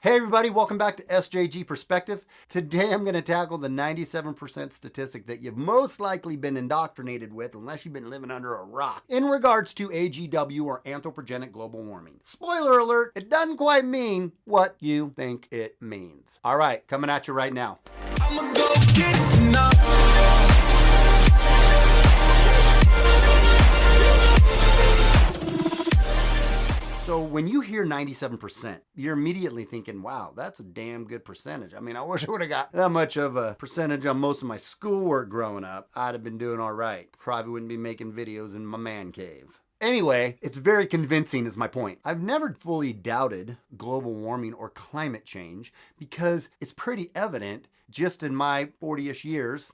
Hey everybody, welcome back to SJG Perspective. Today I'm going to tackle the 97% statistic that you've most likely been indoctrinated with, unless you've been living under a rock, in regards to AGW or anthropogenic global warming. Spoiler alert, it doesn't quite mean what you think it means. All right, coming at you right now. I'ma go get it tonight. So when you hear 97%, you're immediately thinking, wow, that's a damn good percentage. I mean, I wish I would have got that much of a percentage on most of my schoolwork growing up. I'd have been doing all right. Probably wouldn't be making videos in my man cave. Anyway, it's very convincing is my point. I've never fully doubted global warming or climate change because it's pretty evident just in my 40-ish years,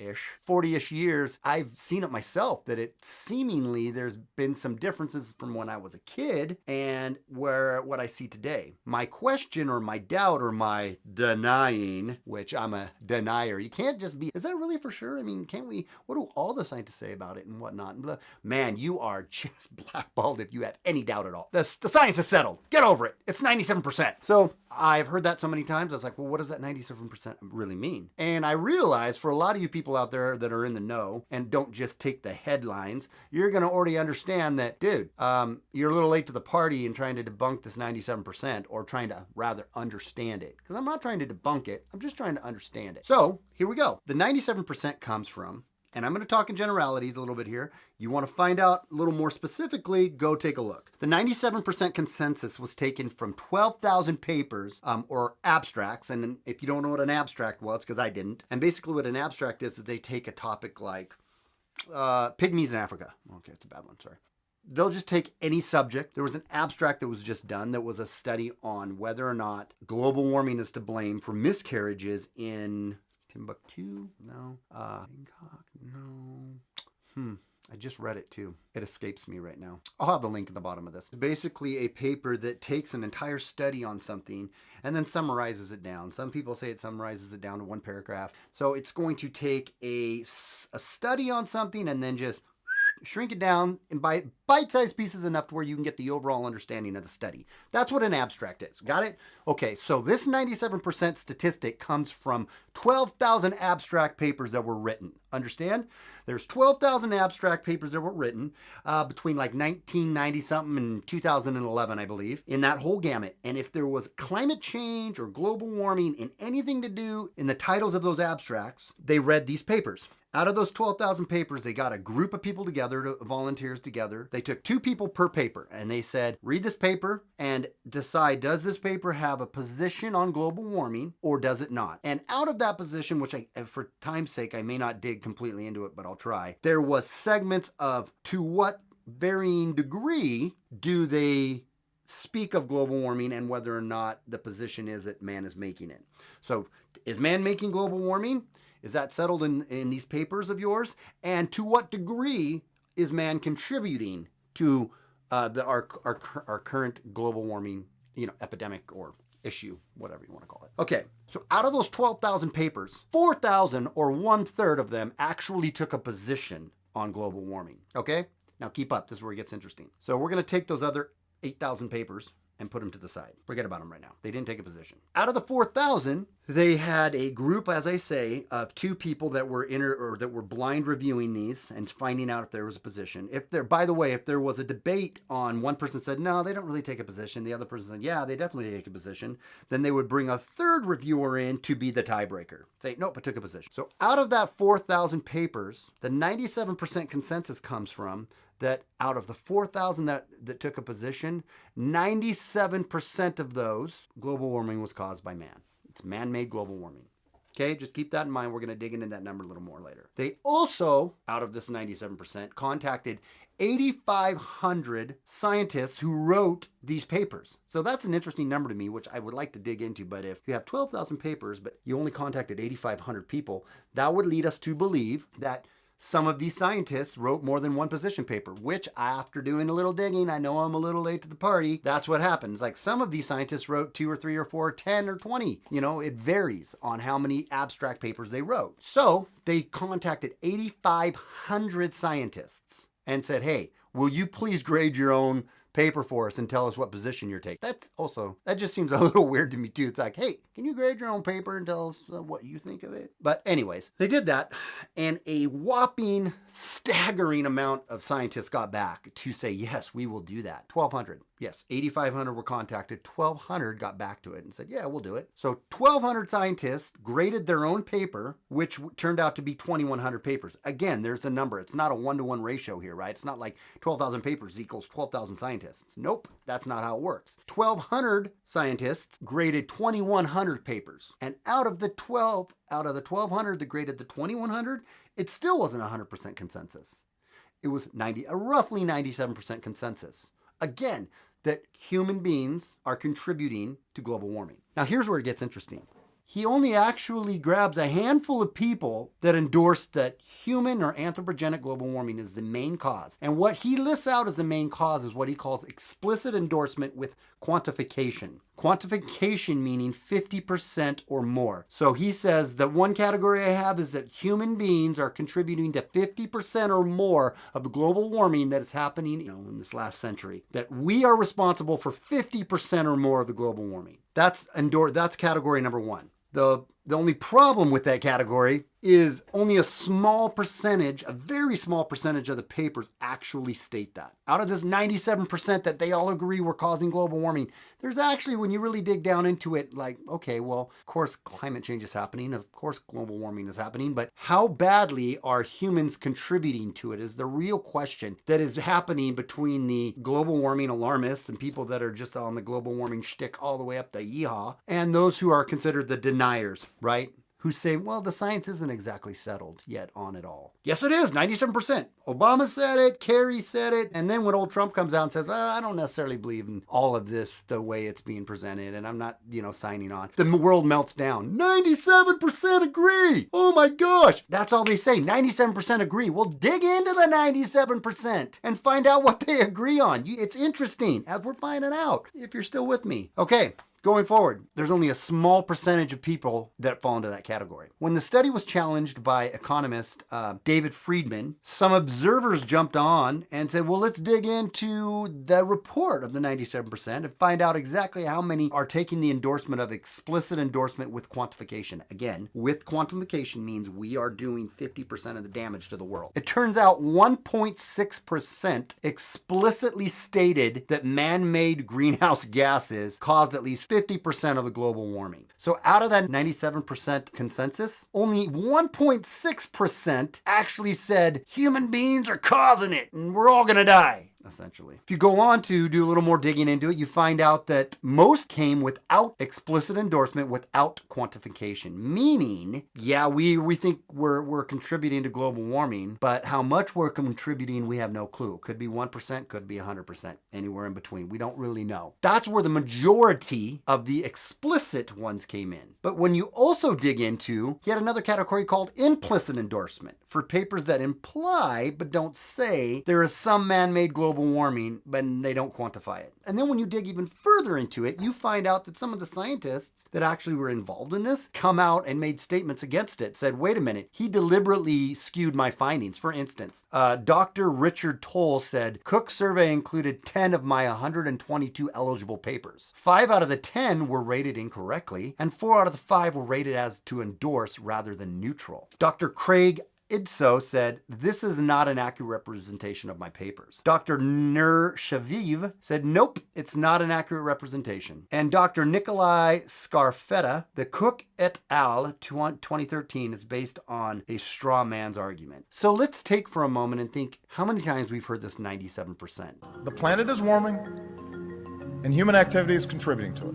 I've seen it myself that it seemingly there's been some differences from when I was a kid and what I see today. My question or my doubt or my denying, which I'm a denier, you can't just be, is that really for sure? I mean, what do all the scientists say about it and whatnot? Man, you are just blackballed if you had any doubt at all. The science is settled. Get over it. It's 97%. So I've heard that so many times. I was like, well, what does that 97% really mean? And I realize for a lot of you people out there that are in the know and don't just take the headlines, you're going to already understand that, dude, you're a little late to the party in trying to debunk this 97% or trying to rather understand it. Because I'm not trying to debunk it. I'm just trying to understand it. So here we go. The 97% comes from, and I'm going to talk in generalities a little bit here. You want to find out a little more specifically, go take a look. The 97% consensus was taken from 12,000 papers or abstracts. And if you don't know what an abstract was, because I didn't. And basically what an abstract is they take a topic like pygmies in Africa. Okay, it's a bad one, sorry. They'll just take any subject. There was an abstract that was just done that was a study on whether or not global warming is to blame for miscarriages in Timbuktu? No. Bangkok? No. I just read it too. It escapes me right now. I'll have the link at the bottom of this. Basically a paper that takes an entire study on something and then summarizes it down. Some people say it summarizes it down to one paragraph. So it's going to take a study on something and then just shrink it down in bite-sized pieces enough to where you can get the overall understanding of the study. That's what an abstract is. Got it? Okay, so this 97% statistic comes from 12,000 abstract papers that were written. Understand? There's 12,000 abstract papers that were written between like 1990-something and 2011, I believe, in that whole gamut. And if there was climate change or global warming in anything to do in the titles of those abstracts, they read these papers. Out of those 12,000 papers, they got a group of people together, volunteers together. They took 2 people per paper and they said, read this paper and decide, does this paper have a position on global warming or does it not? And out of that position, which for time's sake, I may not dig completely into it, but I'll try. There was segments of to what varying degree do they speak of global warming and whether or not the position is that man is making it. So is man making global warming? Is that settled in these papers of yours? And to what degree is man contributing to our current global warming, epidemic or issue, whatever you want to call it? Okay, so out of those 12,000 papers, 4,000 or 1/3 of them actually took a position on global warming. Okay, now keep up. This is where it gets interesting. So we're going to take those other 8,000 papers and put them to the side. Forget about them right now. They didn't take a position. Out of the 4,000, they had a group, as I say, of 2 people that were that were blind reviewing these and finding out if there was a position. By the way, if there was a debate on one person said, no, they don't really take a position. The other person said, yeah, they definitely take a position. Then they would bring a 3rd reviewer in to be the tiebreaker. Say, nope, I took a position. So out of that 4,000 papers, the 97% consensus comes from that out of the 4,000 that took a position, 97% of those, global warming was caused by man. It's man-made global warming. Okay, just keep that in mind. We're going to dig into that number a little more later. They also, out of this 97%, contacted 8,500 scientists who wrote these papers. So that's an interesting number to me, which I would like to dig into. But if you have 12,000 papers, but you only contacted 8,500 people, that would lead us to believe that some of these scientists wrote more than one position paper, which after doing a little digging, I know I'm a little late to the party. That's what happens. Like some of these scientists wrote 2 or 3 or 4, 10 or 20. It varies on how many abstract papers they wrote. So they contacted 8,500 scientists and said, hey, will you please grade your own paper for us and tell us what position you're taking. That just seems a little weird to me too. It's like, hey, can you grade your own paper and tell us what you think of it? But anyways, they did that, and a whopping, staggering amount of scientists got back to say, yes, we will do that. 1,200. Yes, 8,500 were contacted. 1,200 got back to it and said, yeah, we'll do it. So 1,200 scientists graded their own paper, which turned out to be 2,100 papers. Again, there's a number. It's not a 1-to-1 ratio here, right? It's not like 12,000 papers equals 12,000 scientists. Nope, that's not how it works. 1,200 scientists graded 2,100 papers. And out of the 1,200 that graded the 2,100, it still wasn't 100% consensus. It was a roughly 97% consensus. Again, that human beings are contributing to global warming. Now, here's where it gets interesting. He only actually grabs a handful of people that endorse that human or anthropogenic global warming is the main cause. And what he lists out as the main cause is what he calls explicit endorsement with quantification. Quantification meaning 50% or more. So he says that one category I have is that human beings are contributing to 50% or more of the global warming that is happening, in this last century. That we are responsible for 50% or more of the global warming. That's category number one. The only problem with that category is only a very small percentage of the papers actually state that. Out of this 97% that they all agree we're causing global warming, there's actually, when you really dig down into it, like, okay, well, of course climate change is happening, of course global warming is happening, but how badly are humans contributing to it is the real question that is happening between the global warming alarmists and people that are just on the global warming shtick all the way up to yeehaw, and those who are considered the deniers, right? Who say, well, the science isn't exactly settled yet on it all. Yes, it is, 97%. Obama said it, Kerry said it, and then when old Trump comes out and says, well, I don't necessarily believe in all of this the way it's being presented, and I'm not, signing on. The world melts down. 97% agree! Oh my gosh! That's all they say, 97% agree. Well, dig into the 97% and find out what they agree on. It's interesting, as we're finding out, if you're still with me. Okay. Going forward, there's only a small percentage of people that fall into that category. When the study was challenged by economist David Friedman, some observers jumped on and said, well, let's dig into the report of the 97% and find out exactly how many are taking the endorsement of explicit endorsement with quantification. Again, with quantification means we are doing 50% of the damage to the world. It turns out 1.6% explicitly stated that man-made greenhouse gases caused at least 50% of the global warming. So out of that 97% consensus, only 1.6% actually said human beings are causing it and we're all gonna die. Essentially. If you go on to do a little more digging into it, you find out that most came without explicit endorsement, without quantification. Meaning, yeah, we think we're contributing to global warming, but how much we're contributing, we have no clue. Could be 1%, could be 100%, anywhere in between. We don't really know. That's where the majority of the explicit ones came in. But when you also dig into yet another category called implicit endorsement, for papers that imply but don't say there is some man-made global warming, but they don't quantify it. And then when you dig even further into it, you find out that some of the scientists that actually were involved in this come out and made statements against it, said, wait a minute, he deliberately skewed my findings. For instance, Dr. Richard Toll said, Cook's survey included 10 of my 122 eligible papers. 5 out of the 10 were rated incorrectly, and 4 out of the 5 were rated as to endorse rather than neutral. Dr. Craig Idso said, this is not an accurate representation of my papers. Dr. Nur Shaviv said, nope, it's not an accurate representation. And Dr. Nikolai Scarfetta, the Cook et al. 2013 is based on a straw man's argument. So let's take for a moment and think how many times we've heard this 97%. The planet is warming and human activity is contributing to it.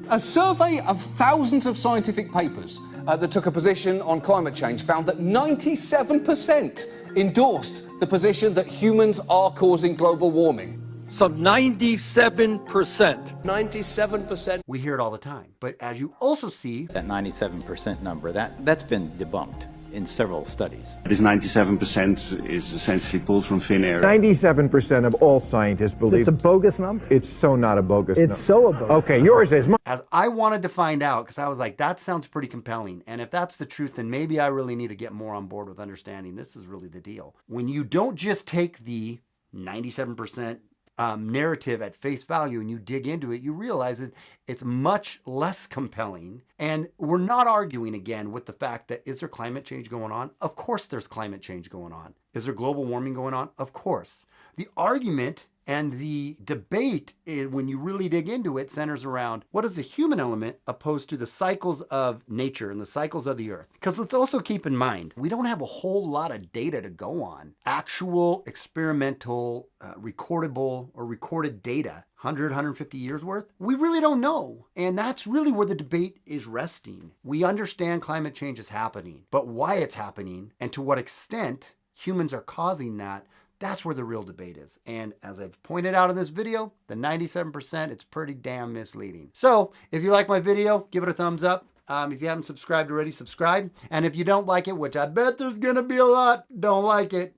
A survey of thousands of scientific papers that took a position on climate change found that 97% endorsed the position that humans are causing global warming. So 97%. 97%. We hear it all the time. But as you also see, that 97% number, that's been debunked in several studies. This 97% is essentially pulled from thin air. 97% of all scientists believe... It's a bogus number? It's so not a bogus number. It's so a bogus Okay, yours is... As I wanted to find out, because I was like, that sounds pretty compelling. And if that's the truth, then maybe I really need to get more on board with understanding this is really the deal. When you don't just take the 97% narrative at face value and you dig into it, you realize that it's much less compelling. And we're not arguing again with the fact that is there climate change going on? Of course there's climate change going on. Is there global warming going on? Of course. The argument and the debate, when you really dig into it, centers around what is the human element opposed to the cycles of nature and the cycles of the earth. Because let's also keep in mind, we don't have a whole lot of data to go on. Actual experimental, recordable or recorded data, 100, 150 years worth, we really don't know. And that's really where the debate is resting. We understand climate change is happening, but why it's happening and to what extent humans are causing that, that's where the real debate is. And as I've pointed out in this video, the 97%, it's pretty damn misleading. So if you like my video, give it a thumbs up. If you haven't subscribed already, subscribe. And if you don't like it, which I bet there's gonna be a lot, don't like it,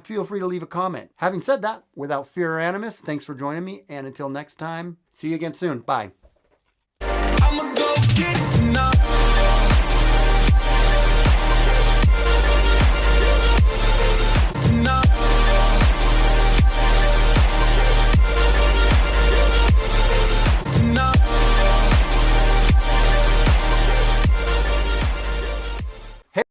feel free to leave a comment. Having said that, without fear or animus, thanks for joining me. And until next time, see you again soon. Bye. I'ma go get it.